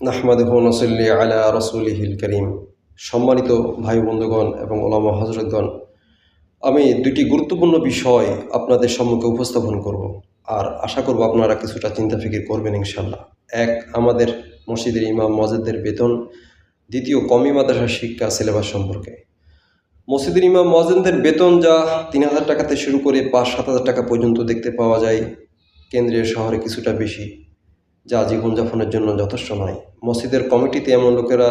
নাহমাদুহু ওয়া নুসাল্লি আলা রাসূলিহিল কারীম। সম্মানিত ভাই বন্ধুগণ এবং ওলামা হযরতগণ, আমি দুটি গুরুত্বপূর্ণ বিষয় আপনাদের সম্মুখে উপস্থাপন করব। আর আশা করব আপনারা কিছুটা চিন্তা ফিকির করবেন ইনশাআল্লাহ। এক, আমাদের মসজিদের ইমাম মুয়াজ্জিনদের বেতন। দ্বিতীয়, কওমি মাদ্রাসার শিক্ষা সিলেবাস সম্পর্কে। মসজিদের ইমাম মুয়াজ্জিনদের বেতন যা ৩,০০০ টাকা থেকে শুরু করে ৫-৭,০০০ টাকা পর্যন্ত দেখতে পাওয়া যায় কেন্দ্রীয় শহরে কিছুটা বেশি, যা জীবনযাপনের জন্য যথেষ্ট নয়। মসজিদের কমিটিতে এমন লোকেরা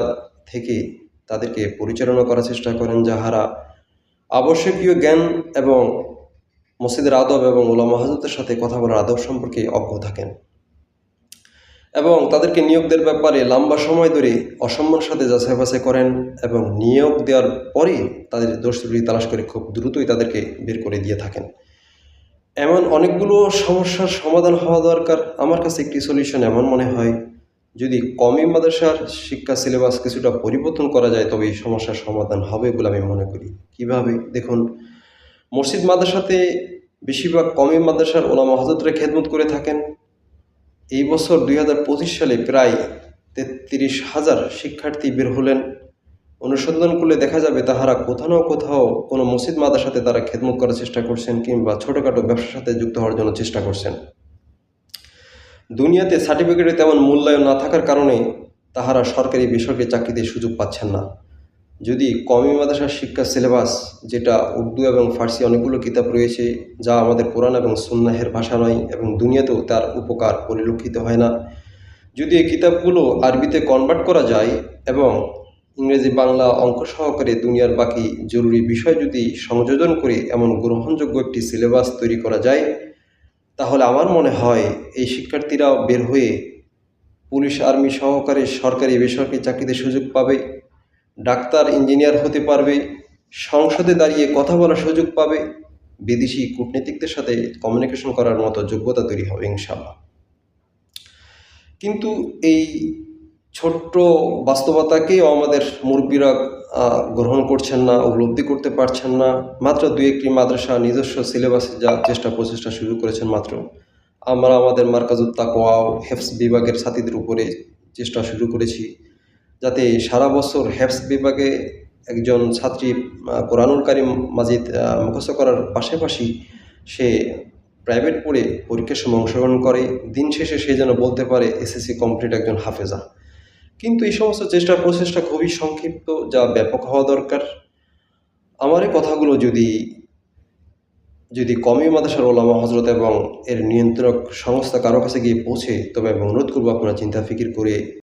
থেকে তাদেরকে পরিচালনা করার চেষ্টা করেন যাহারা আবশ্যকীয় জ্ঞান এবং মসজিদের আদব এবং ওলামা হযরতের সাথে কথা বলার আদব সম্পর্কে অজ্ঞ থাকেন এবং তাদেরকে নিয়োগ দেওয়ার ব্যাপারে লম্বা সময় ধরে অসম্মানের সাথে যাচাই বাছাই করেন এবং নিয়োগ দেওয়ার পরে তাদের দোষ ত্রুটি তালাশ করে খুব দ্রুতই তাদেরকে বের করে দিয়ে থাকেন। এমন অনেকগুলো সমস্যার সমাধান হওয়া দরকার। আমার কাছে একটি সলিউশন এমন মনে হয়, যদি কওমি মাদ্রাসার শিক্ষা সিলেবাস কিছুটা পরিবর্তন করা যায় তবে এই সমস্যার সমাধান হবে বলে আমি মনে করি। কিভাবে? দেখুন, মসজিদ মাদ্রাসাতে বেশিরভাগ কওমি মাদ্রাসার ওলামা হযরতরা খেদমত করে থাকেন। এই বছর ২০২৫ সালে প্রায় ৩৩,০০০ শিক্ষার্থী বের হলেন। অনুসন্ধান করলে দেখা যাবে তাহারা কোথাও না কোথাও কোনো মসজিদ মাদ্রাসাতে তারা খেদমত করার চেষ্টা করছেন কিংবা ছোটোখাটো ব্যবসার সাথে যুক্ত হওয়ার জন্য চেষ্টা করছেন। দুনিয়াতে সার্টিফিকেটে তেমন মূল্যায়ন না থাকার কারণে তাহারা সরকারি বেসরকারি চাকরিতে সুযোগ পাচ্ছেন না। যদি কওমি মাদ্রাসার শিক্ষা সিলেবাস, যেটা উর্দু এবং ফার্সি অনেকগুলো কিতাব রয়েছে যা আমাদের কোরআন এবং সুন্নাহের ভাষা নয় এবং দুনিয়াতেও তার উপকার পরিলক্ষিত হয় না, যদি এই কিতাবগুলো আরবিতে কনভার্ট করা যায় এবং ইংরেজি, বাংলা, অঙ্ক সহকারে দুনিয়ার বাকি জরুরি বিষয় যদি সংযোজন করে এমন গ্রহণযোগ্য একটি সিলেবাস তৈরি করা যায়, তাহলে আমার মনে হয় এই শিক্ষার্থীরা বের হয়ে পুলিশ, আর্মি সহকারে সরকারি বেসরকারি চাকরিতে সুযোগ পাবে, ডাক্তার, ইঞ্জিনিয়ার হতে পারবে, সংসদে দাঁড়িয়ে কথা বলার সুযোগ পাবে, বিদেশি কূটনীতিকদের সাথে কমিউনিকেশন করার মতো যোগ্যতা তৈরি হবে ইনশাআল্লাহ। কিন্তু এই ছোট্ট বাস্তবতাকেও আমাদের মুরব্বীরা গ্রহণ করছেন না, উপলব্ধি করতে পারছেন না। মাত্র ২-১টি মাদ্রাসা নিজস্ব সিলেবাসে যা প্রচেষ্টা শুরু করেছেন মাত্র। আমরা আমাদের মারকাজুত তাকওয়া ও হেফজ বিভাগের ছাত্রীদের উপরে চেষ্টা শুরু করেছি, যাতে সারা বছর হেফজ বিভাগে একজন ছাত্রী কোরআনুল কারীম মাজিদ মুখস্থ করার পাশাপাশি সে প্রাইভেট পড়ে পরীক্ষার সময় অংশগ্রহণ করে, দিন শেষে সে যেন বলতে পারে এসএসসি কমপ্লিট একজন হাফেজা। কিন্তু এই সমস্ত প্রচেষ্টা খুবই সংক্ষিপ্ত, যা ব্যাপক হওয়া দরকার। আমার এই কথাগুলো যদি কওমি মাদ্রাসার ওলামা হযরত এবং এর নিয়ন্ত্রক সংস্থা কারো কাছে গিয়ে পৌঁছে, তবে আমি অনুরোধ করব আপনারা চিন্তা ফিকির করে